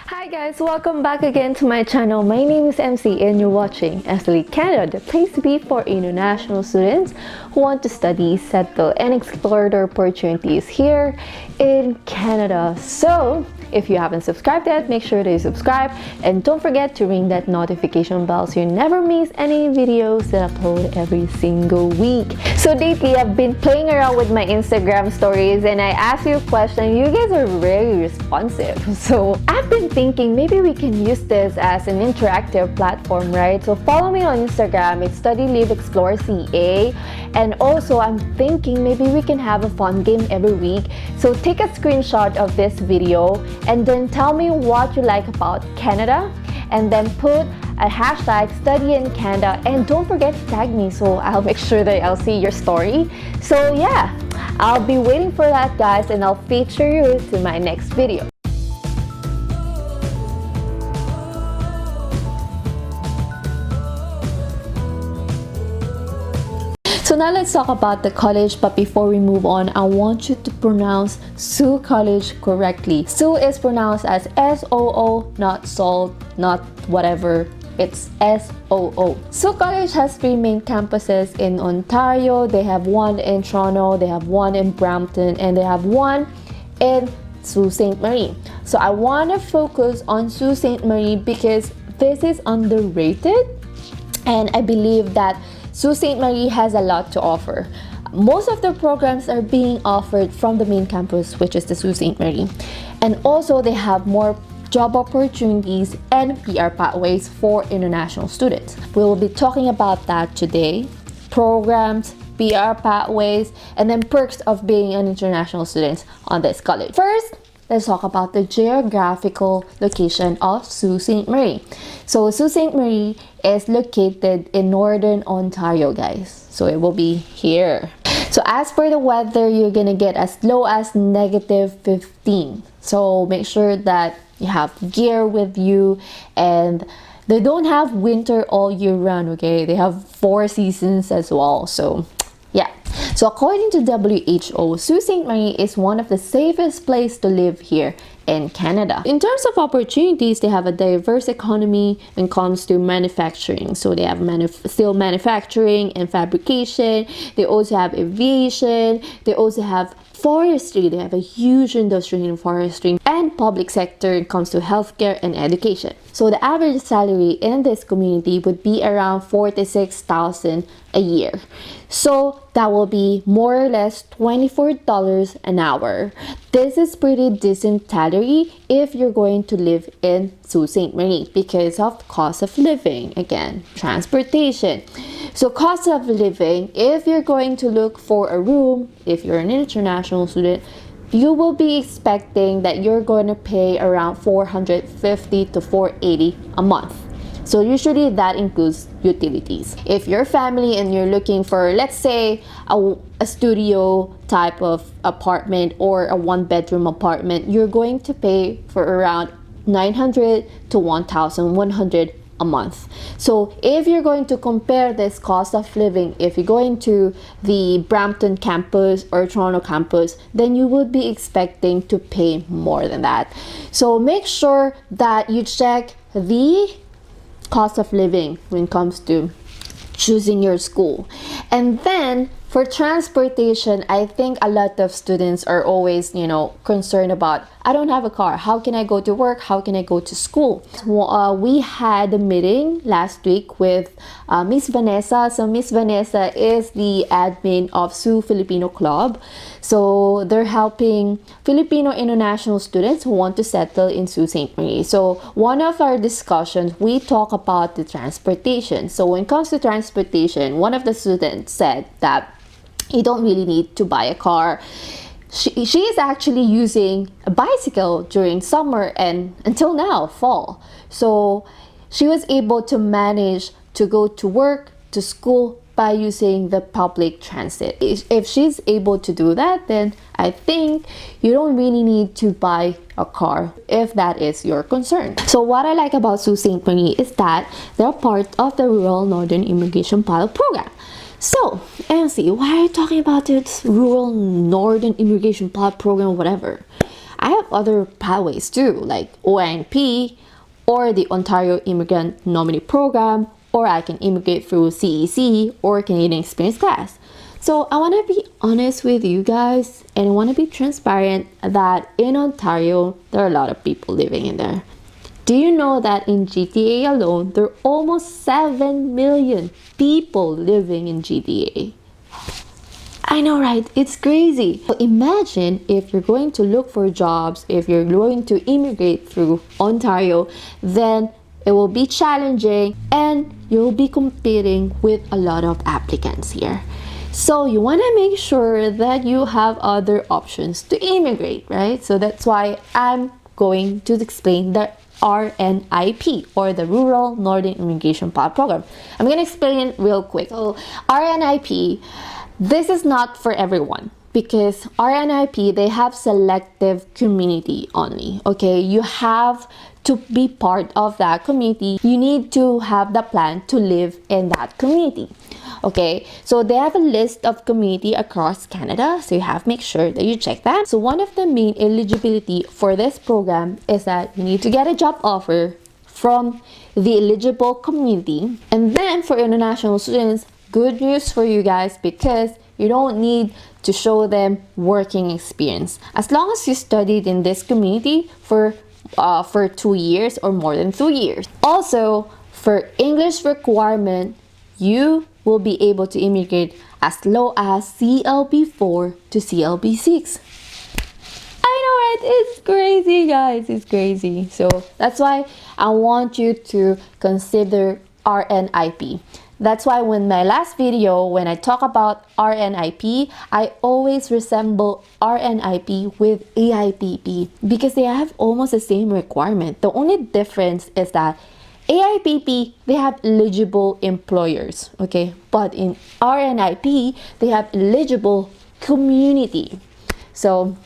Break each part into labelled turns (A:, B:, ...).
A: Hi guys, welcome back again to my channel. My name is MC and you're watching SLE Canada, the place to be for international students who want to study, settle, and explore their opportunities here in Canada. So, if you haven't subscribed yet, make sure that you subscribe and don't forget to ring that notification bell so you never miss any videos that I upload every single week. So lately, I've been playing around with my Instagram stories and I asked you a question. You guys are very responsive. So I've been thinking maybe we can use this as an interactive platform, right? So follow me on Instagram. It's Study Live Explore CA. And also, I'm thinking maybe we can have a fun game every week. So take a screenshot of this video and then tell me what you like about Canada and then put a hashtag study in Canada and don't forget to tag me so I'll make sure that I'll see your story. So yeah, I'll be waiting for that guys and I'll feature you to my next video. So now let's talk about the college, but before we move on, I want you to pronounce Sault College correctly. Sault is pronounced as S-O-O, not salt, not whatever. It's S-O-O. Sault College has 3 main campuses in Ontario. They have one in Toronto, they have one in Brampton, and they have one in Sault Ste. Marie. So I want to focus on Sault Ste. Marie because this is underrated, and I believe that Sault Ste. Marie has a lot to offer. Most of the programs are being offered from the main campus, which is the Sault Ste. Marie. And also they have more job opportunities and PR pathways for international students. We will be talking about that today. Programs, PR pathways, and then perks of being an international student on this college. First, let's talk about the geographical location of Sault Ste. Marie. So Sault Ste. Marie is located in northern Ontario, guys. So it will be here. So as per the weather, you're gonna get as low as -15. So make sure that you have gear with you, and they don't have winter all year round, okay? They have 4 seasons as well. So yeah. So according to WHO, Sault Ste. Marie is one of the safest places to live here in Canada. In terms of opportunities, they have a diverse economy when it comes to manufacturing. So they have steel manufacturing and fabrication. They also have aviation. They also have forestry. They have a huge industry in forestry and public sector when it comes to healthcare and education. So the average salary in this community would be around $46,000 a year. So that will be more or less $24 an hour. This is pretty decent salary if you're going to live in Sault Ste. Marie because of the cost of living. Again, transportation. So cost of living, if you're going to look for a room, if you're an international student, you will be expecting that you're going to pay around $450 to $480 a month. So usually that includes utilities. If you're family and you're looking for, let's say, a studio type of apartment or a 1-bedroom apartment, you're going to pay for around $900 to $1,100 a month. So if you're going to compare this cost of living, if you're going to the Brampton campus or Toronto campus, then you would be expecting to pay more than that. So make sure that you check the cost of living when it comes to choosing your school. And then for transportation, I think a lot of students are always, concerned about, I don't have a car. How can I go to work? How can I go to school? We had a meeting last week with Miss Vanessa. So Miss Vanessa is the admin of Sault Filipino Club. So they're helping Filipino international students who want to settle in Sault Ste. Marie. So one of our discussions, we talk about the transportation. So when it comes to transportation, one of the students said that you don't really need to buy a car. She is actually using a bicycle during summer and until now, fall. So she was able to manage to go to work, to school by using the public transit. If she's able to do that, then I think you don't really need to buy a car if that is your concern. So what I like about Sault Ste. Marie is that they're part of the Rural Northern Immigration Pilot Program. So, MC, why are you talking about this Rural Northern Immigration Pilot Program or whatever? I have other pathways too, like ONP or the Ontario Immigrant Nominee Program, or I can immigrate through CEC or Canadian Experience Class. So I want to be honest with you guys, and I want to be transparent that in Ontario, there are a lot of people living in there. Do you know that in GTA alone, there are almost 7 million people living in GTA? I know, right? It's crazy. So imagine if you're going to look for jobs, if you're going to immigrate through Ontario, then it will be challenging and you'll be competing with a lot of applicants here. So you want to make sure that you have other options to immigrate, right? So that's why I'm going to explain the RNIP, or the Rural Northern Immigration Pilot Program. I'm going to explain it real quick. So RNIP, this is not for everyone, because RNIP, they have selective community only. Okay, you have to be part of that community. You need to have the plan to live in that community. Okay, so they have a list of community across Canada, so you have to make sure that you check that. So one of the main eligibility for this program is that you need to get a job offer from the eligible community. And then for international students, good news for you guys, because you don't need to show them working experience. As long as you studied in this community for 2 years or more than 2 years. Also, for English requirement, you will be able to immigrate as low as CLB4 to CLB6. I know, right? It's crazy, guys. It's crazy. So that's why I want you to consider RNIP. That's why when my last video, when I talk about RNIP, I always resemble RNIP with AIPP because they have almost the same requirement. The only difference is that AIPP, they have eligible employers, okay? But in RNIP, they have eligible community. So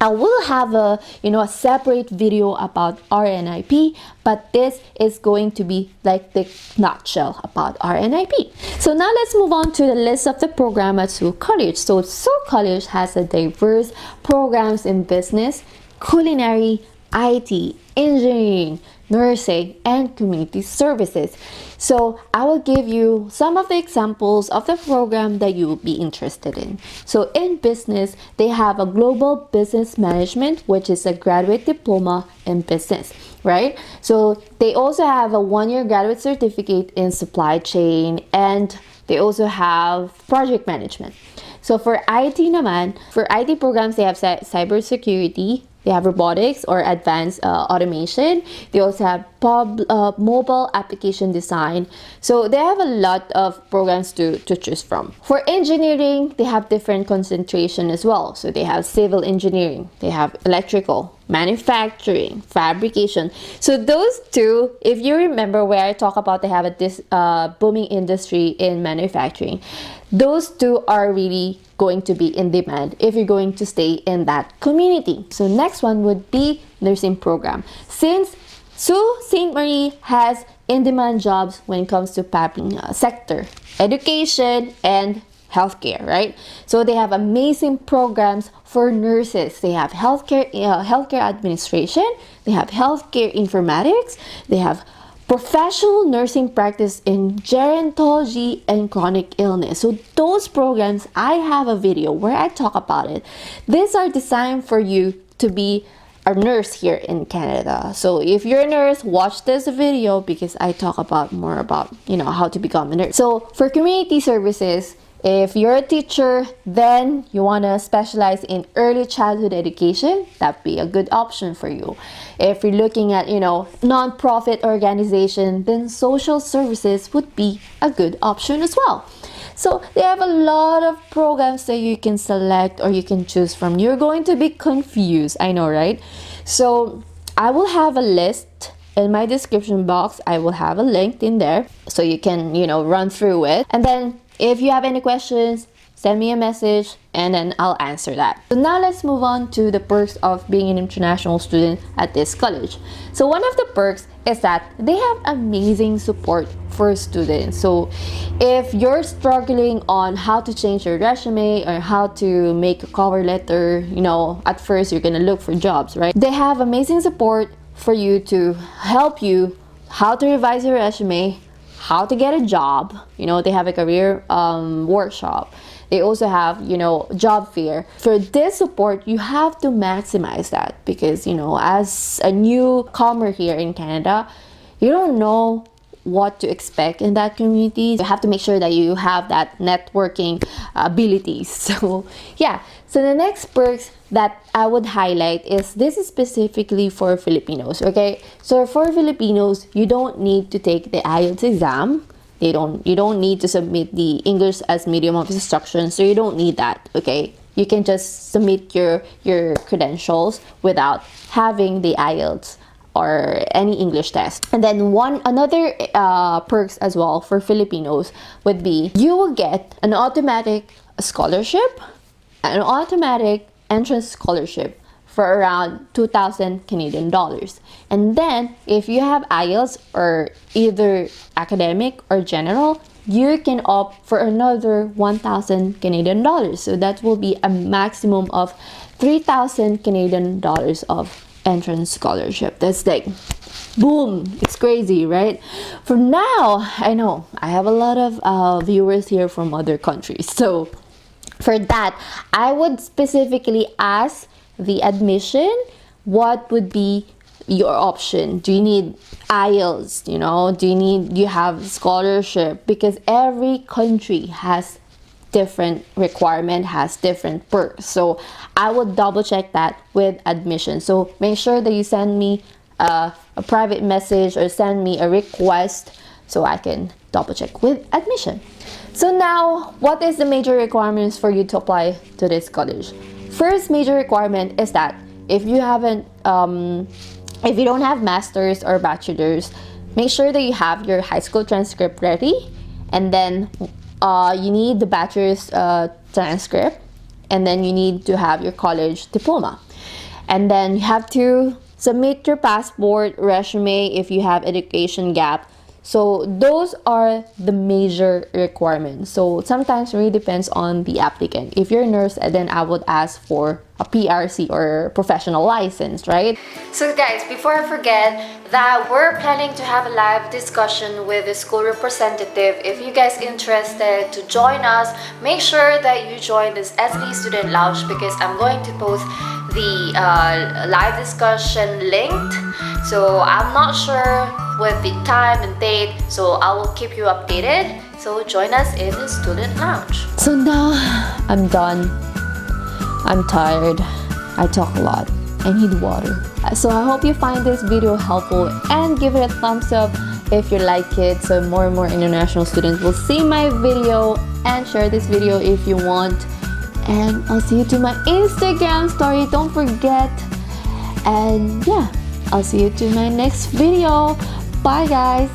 A: I will have a separate video about RNIP, but this is going to be like the nutshell about RNIP. So now let's move on to the list of the program at Sault College. So Sault College has a diverse programs in business, culinary, IT, engineering, nursing, and community services. So I will give you some of the examples of the program that you will be interested in. So in business, they have a global business management, which is a graduate diploma in business, right? So they also have a 1-year graduate certificate in supply chain, and they also have project management. So for IT naman, for IT programs, they have cybersecurity, they have robotics or advanced automation. They also have mobile application design. So they have a lot of programs to choose from. For engineering, they have different concentration as well. So they have civil engineering, they have electrical, manufacturing, fabrication. So those two, if you remember where I talk about they have this booming industry in manufacturing, those two are really going to be in demand if you're going to stay in that community. So next one would be nursing program. Since Sault Ste. Marie has in-demand jobs when it comes to public sector, education, and healthcare, right? So they have amazing programs for nurses. They have healthcare administration, they have healthcare informatics, they have professional nursing practice in gerontology and chronic illness. So those programs, I have a video where I talk about it. These are designed for you to be a nurse here in Canada. So if you're a nurse, watch this video because I talk about more about, how to become a nurse. So for community services, if you're a teacher, then you want to specialize in early childhood education, that'd be a good option for you. If you're looking at, non-profit organization, then social services would be a good option as well. So they have a lot of programs that you can select or you can choose from. You're going to be confused, I know, right? So I will have a list in my description box. I will have a link in there so you can, run through it. And then if you have any questions, send me a message and then I'll answer that. So now let's move on to the perks of being an international student at this college. So one of the perks is that they have amazing support for students. So if you're struggling on how to change your resume or how to make a cover letter, you know, at first you're gonna look for jobs, right? They have amazing support for you to help you how to revise your resume, how to get a job. You know, they have a career workshop. They also have, you know, job fair. For this support, you have to maximize that because, you know, as a newcomer here in Canada, you don't know what to expect in that community. You have to make sure that you have that networking abilities. So yeah, so the next perks that I would highlight is this is specifically for Filipinos. Okay, so for Filipinos, you don't need to take the IELTS exam. You don't need to submit the English as medium of instruction, so you don't need that. Okay, you can just submit your credentials without having the IELTS or any English test. And then another perks as well for Filipinos would be you will get an automatic scholarship, an automatic entrance scholarship for around 2,000 Canadian dollars. And then if you have IELTS or either academic or general, you can opt for another 1,000 Canadian dollars. So that will be a maximum of 3,000 Canadian dollars of entrance scholarship. That's like boom, it's crazy, right? For now, I know I have a lot of viewers here from other countries, so for that I would specifically ask the admission what would be your option. Do you need IELTS? You know, do you have scholarship? Because every country has different requirement, has different perks. So I would double check that with admission. So make sure that you send me a private message or send me a request so I can double check with admission. So now, what is the major requirements for you to apply to this college? First major requirement is that if you don't have master's or bachelor's, make sure that you have your high school transcript ready, and then you need the bachelor's transcript, and then you need to have your college diploma, and then you have to submit your passport, resume if you have education gap. So those are the major requirements. So sometimes it really depends on the applicant. If you're a nurse, then I would ask for a PRC or professional license, right? So guys, before I forget that we're planning to have a live discussion with the school representative. If you guys interested to join us, make sure that you join this SB Student Lounge because I'm going to post the live discussion linked. So I'm not sure with the time and date, so I will keep you updated. So join us in the student lounge. So now I'm done. I'm tired. I talk a lot. I need water. So I hope you find this video helpful and give it a thumbs up if you like it, so more and more international students will see my video, and share this video if you want. And I'll see you to my Instagram story, don't forget. And yeah, I'll see you to my next video. Bye guys.